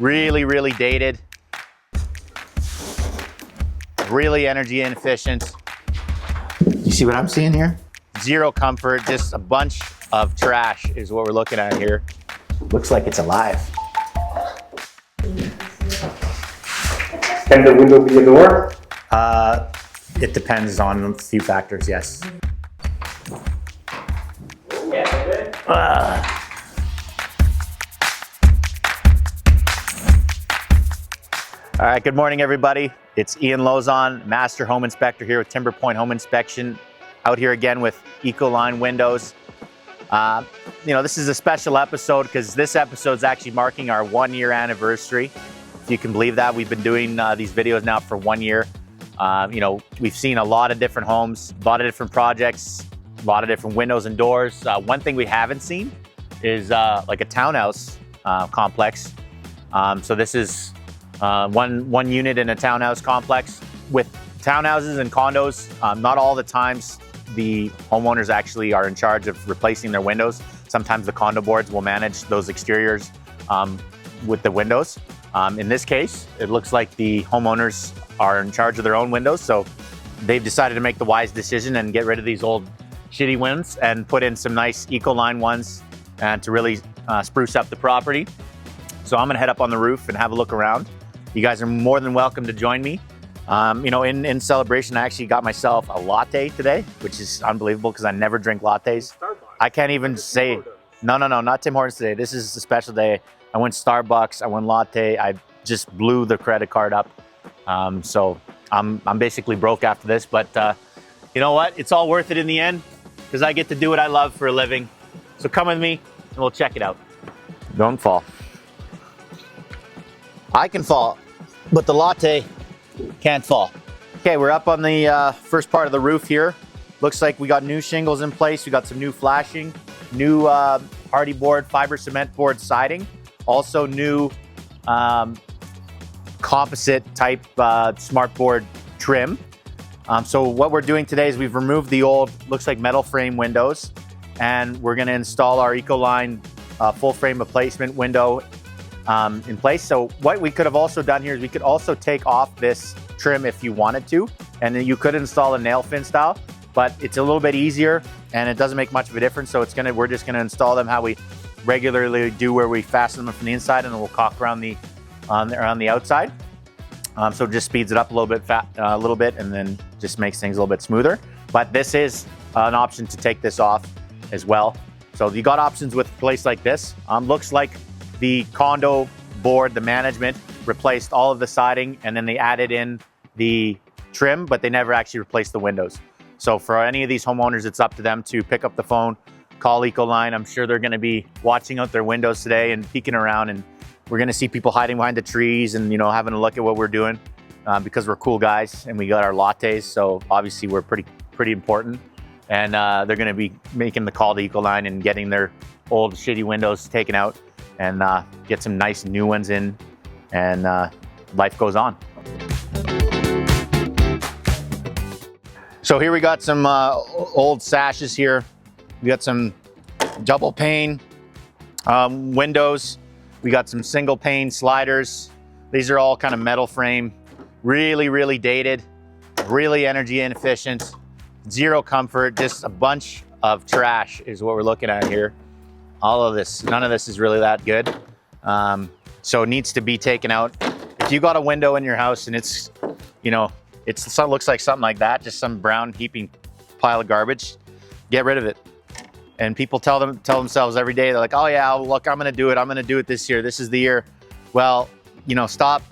really dated, really energy inefficient. You see what I'm seeing here? Zero comfort, just a bunch of trash is what we're looking at here. Looks like it's alive. Can the window be a door? It depends on a few factors, yes. All right, good morning, everybody. It's Ian Lozon, Master Home Inspector here with Timber Point Home Inspection, out here again with Ecoline windows. This is a special episode because this episode is actually marking our 1-year anniversary. If you can believe that, we've been doing these videos now for 1 year. We've seen a lot of different homes, a lot of different projects, a lot of different windows and doors. One thing we haven't seen is like a townhouse complex. So this is one unit in a townhouse complex. With townhouses and condos, not all the times the homeowners actually are in charge of replacing their windows. Sometimes the condo boards will manage those exteriors with the windows. In this case, it looks like the homeowners are in charge of their own windows, so they've decided to make the wise decision and get rid of these old shitty ones and put in some nice Ecoline ones and to really spruce up the property. So I'm gonna head up on the roof and have a look around. You guys are more than welcome to join me. In celebration, I actually got myself a latte today, which is unbelievable because I never drink lattes. Starbucks. I can't even say, no, not Tim Hortons today. This is a special day. I went Starbucks, I went latte. I just blew the credit card up. So I'm basically broke after this, but you know what? It's all worth it in the end because I get to do what I love for a living. So come with me and we'll check it out. Don't fall. I can fall, but the latte can't fall. Okay, we're up on the first part of the roof here. Looks like we got new shingles in place. We got some new flashing, new hardy board, fiber cement board siding. Also new composite type smart board trim. So what we're doing today is we've removed the old, looks like metal frame windows, and we're gonna install our Ecoline full frame replacement window in place. So what we could have also done here is we could also take off this trim if you wanted to, and then you could install a nail fin style, but it's a little bit easier and it doesn't make much of a difference. So we're just gonna install them how we regularly do, where we fasten them from the inside and then we'll caulk around the outside. So it just speeds it up a little bit and then just makes things a little bit smoother. But this is an option to take this off as well. So you got options with a place like this. Looks like the condo board, the management, replaced all of the siding and then they added in the trim, but they never actually replaced the windows. So for any of these homeowners, it's up to them to pick up the phone, call Ecoline. I'm sure they're gonna be watching out their windows today and peeking around, and we're gonna see people hiding behind the trees and having a look at what we're doing because we're cool guys and we got our lattes. So obviously we're pretty important. And they're gonna be making the call to Ecoline and getting their old shitty windows taken out and get some nice new ones in, and life goes on. So here we got some old sashes here. We got some double pane windows. We got some single pane sliders. These are all kind of metal frame, really dated, really energy inefficient, zero comfort, just a bunch of trash is what we're looking at here. All of this, none of this is really that good. So it needs to be taken out. If you got a window in your house and it looks like something like that, just some brown heaping pile of garbage, get rid of it. And people tell themselves every day, they're like, oh yeah, look, I'm gonna do it this year. This is the year. Well, stop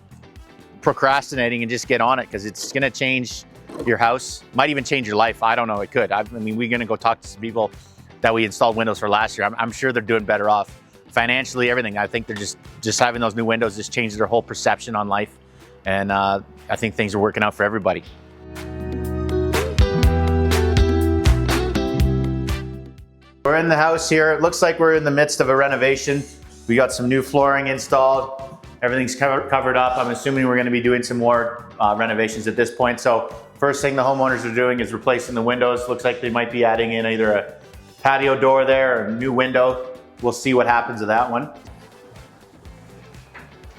procrastinating and just get on it, because it's gonna change your house. Might even change your life. I don't know, it could. We're gonna go talk to some people that we installed windows for last year. I'm sure they're doing better off financially, everything. I think they're just having those new windows just changed their whole perception on life. And I think things are working out for everybody. We're in the house here. It looks like we're in the midst of a renovation. We got some new flooring installed. Everything's covered up. I'm assuming we're gonna be doing some more renovations at this point. So first thing the homeowners are doing is replacing the windows. Looks like they might be adding in either a patio door there or a new window. We'll see what happens to that one.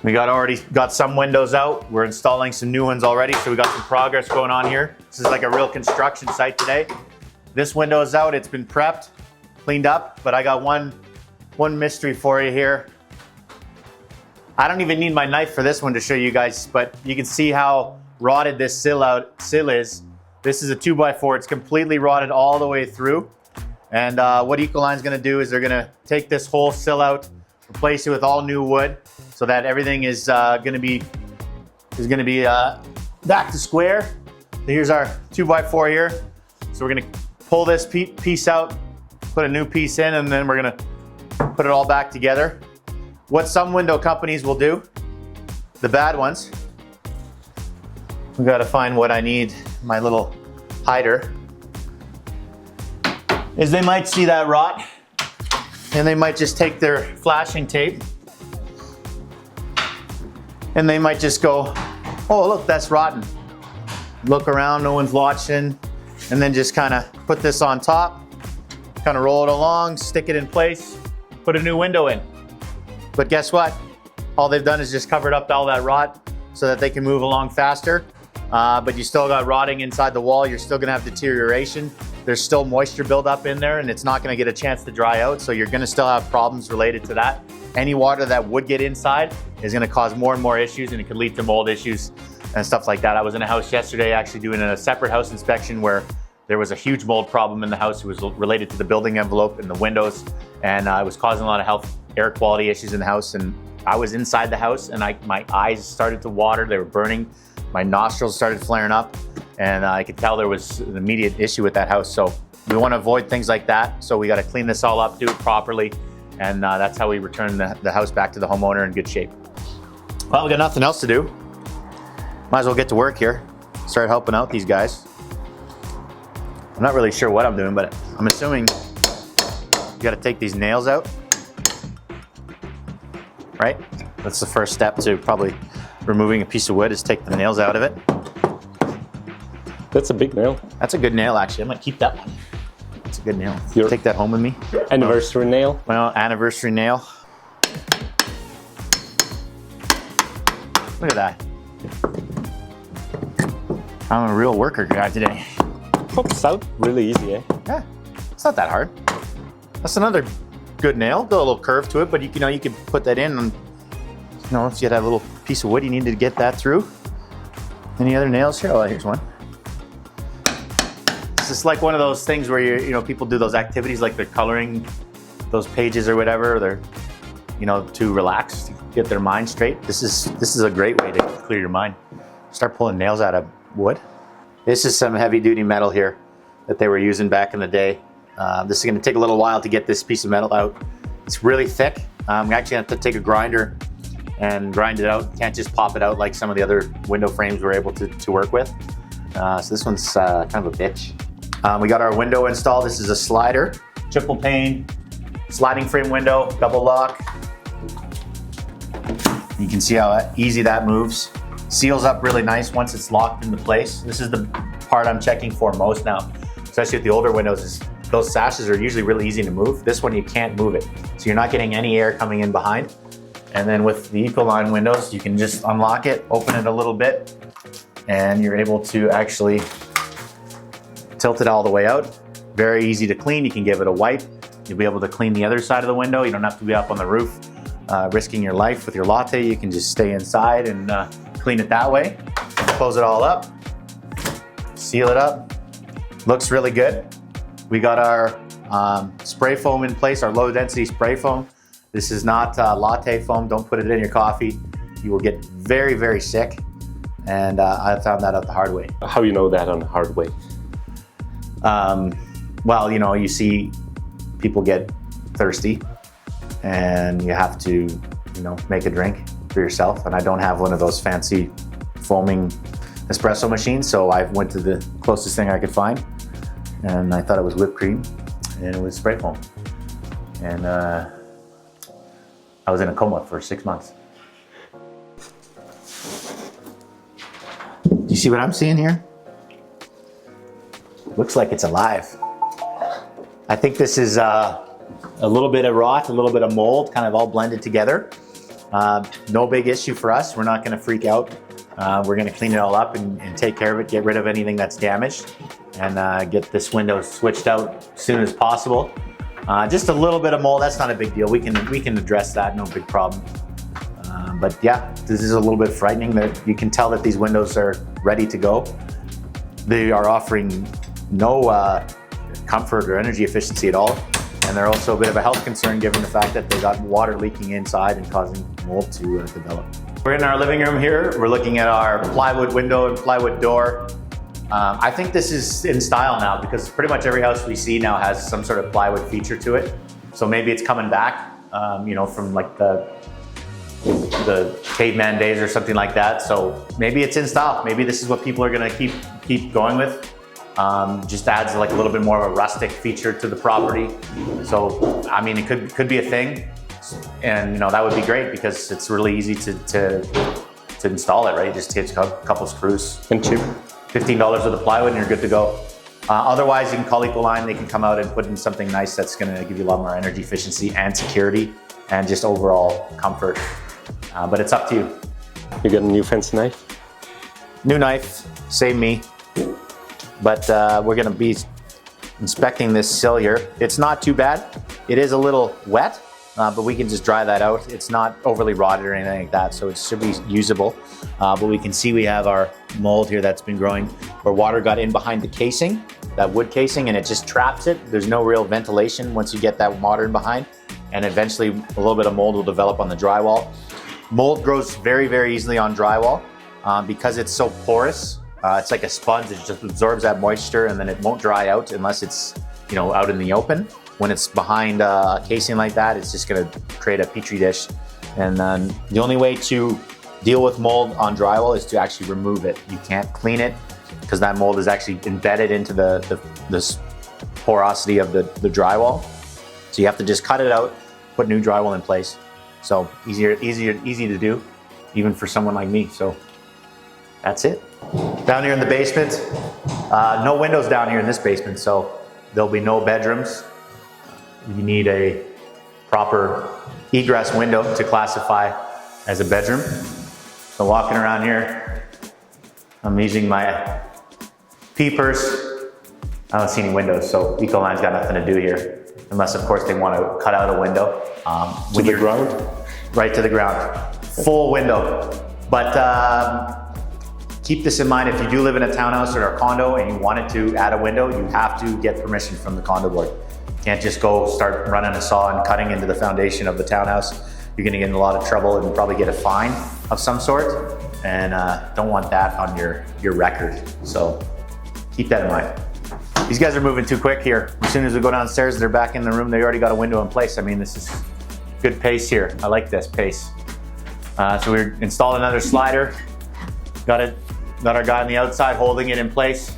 We already got some windows out. We're installing some new ones already, so we got some progress going on here. This is like a real construction site today. This window is out, it's been prepped, cleaned up, but I got one mystery for you here. I don't even need my knife for this one to show you guys, but you can see how rotted this sill is. This is a 2x4, it's completely rotted all the way through. And what Ecoline's gonna do is they're gonna take this whole sill out, replace it with all new wood, so that everything is gonna be back to square. So here's our 2x4 here. So we're gonna pull this piece out, put a new piece in, and then we're gonna put it all back together. What some window companies will do, the bad ones, we gotta find what I need, my little hider, is they might see that rot and they might just take their flashing tape and they might just go, oh look, that's rotten. Look around, no one's watching, and then just kind of put this on top, kind of roll it along, stick it in place, put a new window in. But guess what? All they've done is just covered up all that rot so that they can move along faster. But you still got rotting inside the wall. You're still gonna have deterioration. There's still moisture buildup in there and it's not gonna get a chance to dry out. So you're gonna still have problems related to that. Any water that would get inside is gonna cause more and more issues, and it could lead to mold issues and stuff like that. I was in a house yesterday actually doing a separate house inspection where there was a huge mold problem in the house. It was related to the building envelope and the windows, and it was causing a lot of air quality issues in the house. And I was inside the house and my eyes started to water, they were burning, my nostrils started flaring up, and I could tell there was an immediate issue with that house. So we want to avoid things like that. So we got to clean this all up, do it properly, and that's how we return the house back to the homeowner in good shape. Well, we got nothing else to do. Might as well get to work here. Start helping out these guys. I'm not really sure what I'm doing, but I'm assuming you got to take these nails out, right? That's the first step to probably removing a piece of wood, is take the nails out of it. That's a big nail. That's a good nail, actually. I'm gonna keep that one. That's a good nail. Take that home with me. Anniversary nail? Well, anniversary nail. Look at that. I'm a real worker guy today. Pops out really easy, eh? Yeah, it's not that hard. That's another good nail. Got a little curve to it, but you can put that in, and if you had a little piece of wood, you need to get that through. Any other nails here? Oh, here's one. It's just like one of those things where people do those activities, like they're coloring those pages or whatever, or they're, to relax, to get their mind straight. This is a great way to clear your mind. Start pulling nails out of wood. This is some heavy duty metal here that they were using back in the day. This is gonna take a little while to get this piece of metal out. It's really thick. I'm actually gonna have to take a grinder and grind it out. Can't just pop it out like some of the other window frames we're able to work with. So this one's kind of a bitch. We got our window installed. This is a slider, triple pane, sliding frame window, double lock. You can see how easy that moves. Seals up really nice once it's locked into place. This is the part I'm checking for most now, especially with the older windows, is those sashes are usually really easy to move. This one, you can't move it. So you're not getting any air coming in behind. And then with the Ecoline windows, you can just unlock it, open it a little bit, and you're able to actually tilt it all the way out. Very easy to clean. You can give it a wipe. You'll be able to clean the other side of the window. You don't have to be up on the roof, risking your life with your latte. You can just stay inside and clean it that way. Close it all up, seal it up. Looks really good. We got our spray foam in place, our low density spray foam. This is not latte foam. Don't put it in your coffee. You will get very, very sick. And I found that out the hard way. How you know that on the hard way? Well, you see people get thirsty and you have to, make a drink for yourself. And I don't have one of those fancy foaming espresso machines, so I went to the closest thing I could find, and I thought it was whipped cream, and it was spray foam. And I was in a coma for 6 months. Do you see what I'm seeing here? Looks like it's alive. I think this is a little bit of rot, a little bit of mold, kind of all blended together. No big issue for us. We're not going to freak out. We're going to clean it all up and take care of it, get rid of anything that's damaged, and get this window switched out as soon as possible. Just a little bit of mold, that's not a big deal. We can address that, no big problem. But yeah, this is a little bit frightening. That you can tell that these windows are ready to go. They are offering no comfort or energy efficiency at all. And they're also a bit of a health concern given the fact that they got water leaking inside and causing mold to develop. We're in our living room here. We're looking at our plywood window and plywood door. I think this is in style now because pretty much every house we see now has some sort of plywood feature to it. So maybe it's coming back, you know, from like the caveman days or something like that. So maybe it's in style. Maybe this is what people are gonna keep going with. Just adds like a little bit more of a rustic feature to the property. So, I mean, it could be a thing, and you know, that would be great because it's really easy to install it, right? It just takes a couple screws. And cheap. $15 with the plywood and you're good to go. Otherwise, you can call Ecoline. They can come out and put in something nice that's gonna give you a lot more energy efficiency and security and just overall comfort. But it's up to you. You got a new fancy knife? New knife, same me. But we're gonna be inspecting this sill here. It's not too bad. It is a little wet, but we can just dry that out. It's not overly rotted or anything like that, so it should be usable. But we can see we have our mold here that's been growing where water got in behind the casing, that wood casing, and it just traps it. There's no real ventilation once you get that water in behind, and eventually a little bit of mold will develop on the drywall. Mold grows very, very easily on drywall because it's so porous. It's like a sponge. It just absorbs that moisture and then it won't dry out unless it's, you know, out in the open. When it's behind a casing like that, it's just gonna create a petri dish. And then the only way to deal with mold on drywall is to actually remove it. You can't clean it because that mold is actually embedded into this porosity of the drywall. So you have to just cut it out, put new drywall in place. So easy to do, even for someone like me. So that's it. Down here in the basement, no windows down here in this basement, so there'll be no bedrooms. You need a proper egress window to classify as a bedroom. So walking around here, I'm using my peepers. I don't see any windows, so Ecoline's got nothing to do here. Unless, of course, they want to cut out a window. To the ground? Right to the ground. Full window. But keep this in mind, if you do live in a townhouse or a condo and you wanted to add a window, you have to get permission from the condo board. You can't just go start running a saw and cutting into the foundation of the townhouse. You're gonna get in a lot of trouble and probably get a fine of some sort. And don't want that on your record. So keep that in mind. These guys are moving too quick here. As soon as we go downstairs, they're back in the room. They already got a window in place. I mean, this is good pace here. I like this pace. So we installed another slider. Got our guy on the outside holding it in place.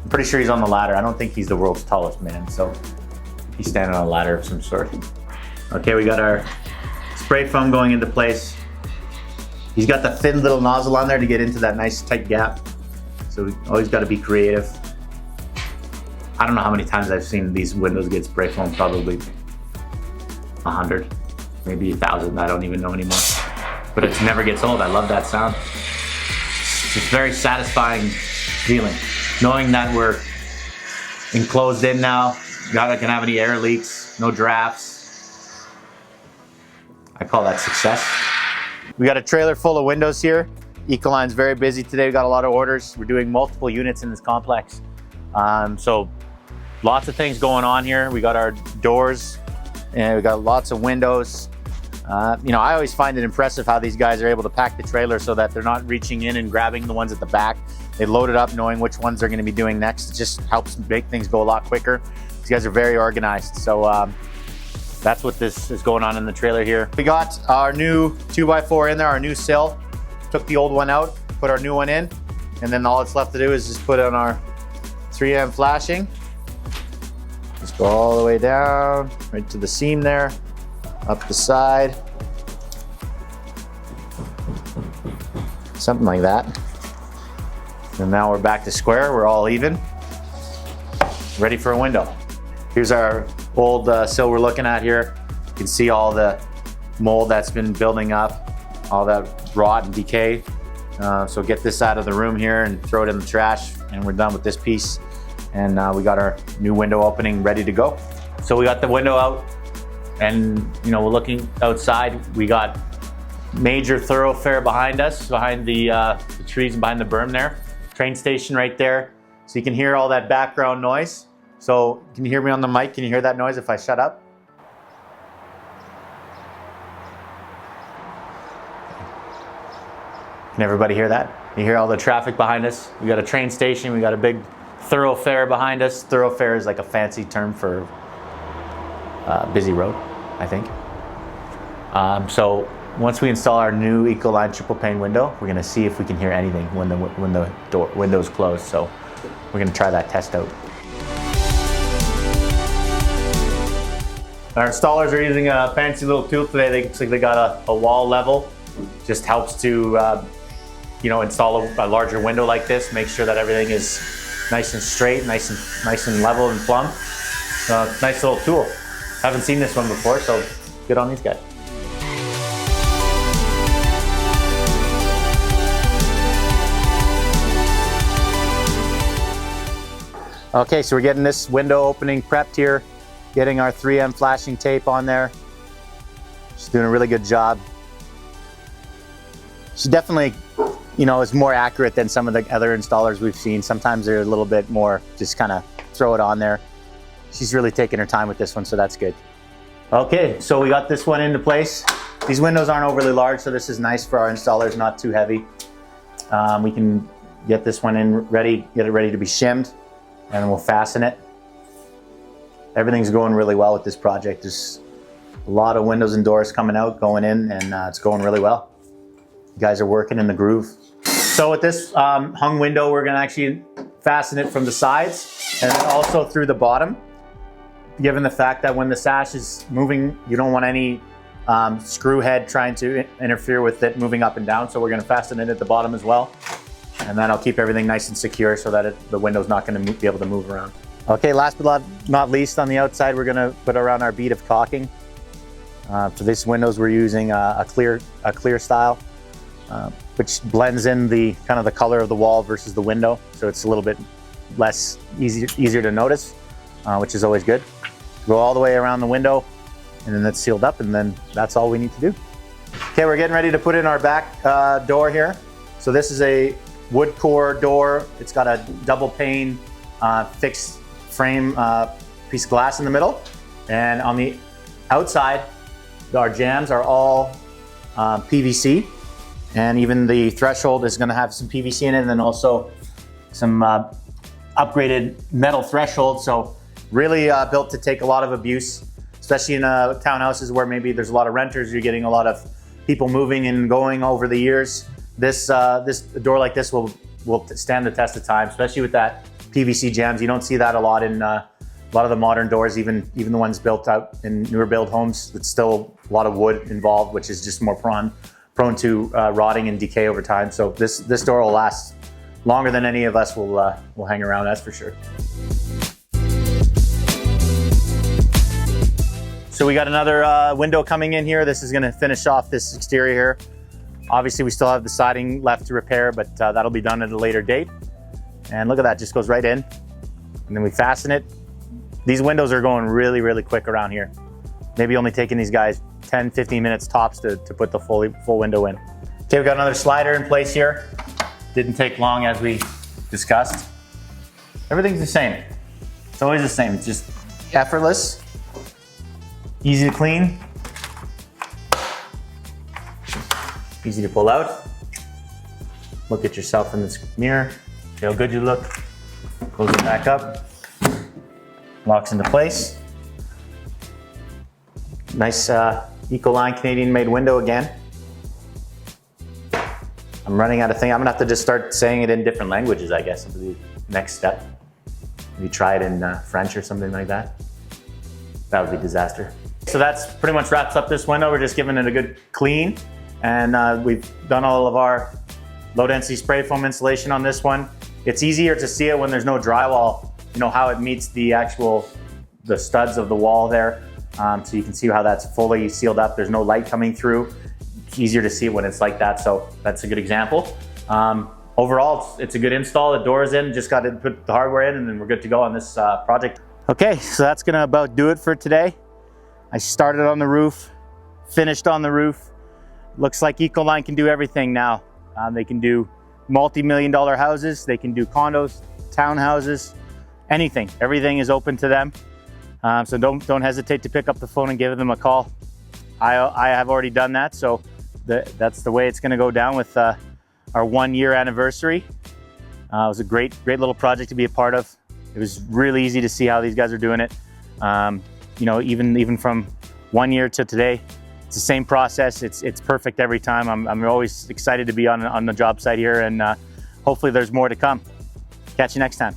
I'm pretty sure he's on the ladder. I don't think he's the world's tallest man, so he's standing on a ladder of some sort. Okay, we got our spray foam going into place. He's got the thin little nozzle on there to get into that nice tight gap. So we always got to be creative. I don't know how many times I've seen these windows get spray foam, probably 100, maybe 1,000, I don't even know anymore. But it never gets old. I love that sound. It's a very satisfying feeling. Knowing that we're enclosed in now, not gonna have any air leaks, no drafts. I call that success. We got a trailer full of windows here. Ecoline's very busy today. We got a lot of orders. We're doing multiple units in this complex. So lots of things going on here. We got our doors and we got lots of windows. You know, I always find it impressive how these guys are able to pack the trailer so that they're not reaching in and grabbing the ones at the back. They load it up knowing which ones they're going to be doing next. It just helps make things go a lot quicker. These guys are very organized. So that's what this is going on in the trailer here. We got our new 2x4 in there, our new sill. Took the old one out, put our new one in, and then all it's left to do is just put on our 3M flashing. Just go all the way down, right to the seam there, up the side. Something like that. And now we're back to square, we're all even. Ready for a window. Here's our old sill we're looking at here. You can see all the mold that's been building up, all that rot and decay. So get this out of the room here and throw it in the trash, and we're done with this piece. And we got our new window opening ready to go. So we got the window out, and we're looking outside. We got major thoroughfare behind us, behind the trees and behind the berm there. Train station right there. So you can hear all that background noise. So can you hear me on the mic? Can you hear that noise if I shut up? Can everybody hear that? You hear all the traffic behind us? We got a train station, we got a big thoroughfare behind us. Thoroughfare is like a fancy term for busy road, I think. So once we install our new Ecoline triple pane window, we're gonna see if we can hear anything when the window's closed. So we're gonna try that test out. Our installers are using a fancy little tool today. Looks like they got a wall level. Just helps to install a larger window like this. Make sure that everything is nice and straight, nice and level and plumb. Nice little tool. Haven't seen this one before, so good on these guys. Okay, so we're getting this window opening prepped here, getting our 3M flashing tape on there. She's doing a really good job. She definitely, is more accurate than some of the other installers we've seen. Sometimes they're a little bit more, just kind of throw it on there. She's really taking her time with this one, so that's good. Okay, so we got this one into place. These windows aren't overly large, so this is nice for our installers, not too heavy. We can get this one in ready, get it ready to be shimmed, and then we'll fasten it. Everything's going really well with this project. There's a lot of windows and doors coming out, going in, and it's going really well. You guys are working in the groove. So with this hung window, we're gonna actually fasten it from the sides and then also through the bottom. Given the fact that when the sash is moving, you don't want any screw head trying to interfere with it moving up and down. So we're gonna fasten it at the bottom as well. And that'll keep everything nice and secure so that the window's not gonna be able to move around. Okay, last but not least, on the outside, we're gonna put around our bead of caulking. For these windows, we're using a clear style, which blends in the kind of the color of the wall versus the window. So it's a little bit less easier to notice, which is always good. Go all the way around the window, and then that's sealed up, and then that's all we need to do. Okay, we're getting ready to put in our back door here. So this is a wood core door. It's got a double pane fixed frame piece of glass in the middle. And on the outside, our jambs are all PVC. And even the threshold is gonna have some PVC in it, and then also some upgraded metal threshold. So really built to take a lot of abuse, especially in townhouses where maybe there's a lot of renters. You're getting a lot of people moving and going over the years. This door like this will stand the test of time, especially with that PVC jambs. You don't see that a lot in a lot of the modern doors, even the ones built out in newer build homes. It's still a lot of wood involved, which is just more prone to rotting and decay over time. So this door will last longer than any of us will hang around, that's for sure. So we got another window coming in here. This is gonna finish off this exterior here. Obviously we still have the siding left to repair, but that'll be done at a later date. And look at that, just goes right in. And then we fasten it. These windows are going really, really quick around here. Maybe only taking these guys 10, 15 minutes tops to put the full window in. Okay, we've got another slider in place here. Didn't take long as we discussed. Everything's the same. It's always the same. It's just effortless, easy to clean, easy to pull out. Look at yourself in this mirror. See how good you look. Close it back up. Locks into place. Nice Ecoline Canadian made window again. I'm running out of things. I'm gonna have to just start saying it in different languages, I guess, for the next step. Maybe try it in French or something like that. That would be a disaster. So that's pretty much wraps up this window. We're just giving it a good clean. And we've done all of our low density spray foam insulation on this one. It's easier to see it when there's no drywall, how it meets the studs of the wall there. So you can see how that's fully sealed up. There's no light coming through. It's easier to see it when it's like that. So that's a good example. Overall, it's a good install. The door is in, just got to put the hardware in, and then we're good to go on this project. Okay, so that's gonna about do it for today. I started on the roof, finished on the roof. Looks like Ecoline can do everything now. They can do multi-million-dollar houses. They can do condos, townhouses, anything. Everything is open to them. So don't hesitate to pick up the phone and give them a call. I have already done that, so that's the way it's going to go down with our 1-year anniversary. It was a great little project to be a part of. It was really easy to see how these guys are doing it. You know, even from 1 year to today, it's the same process. It's perfect every time. I'm always excited to be on the job site here, and hopefully there's more to come. Catch you next time.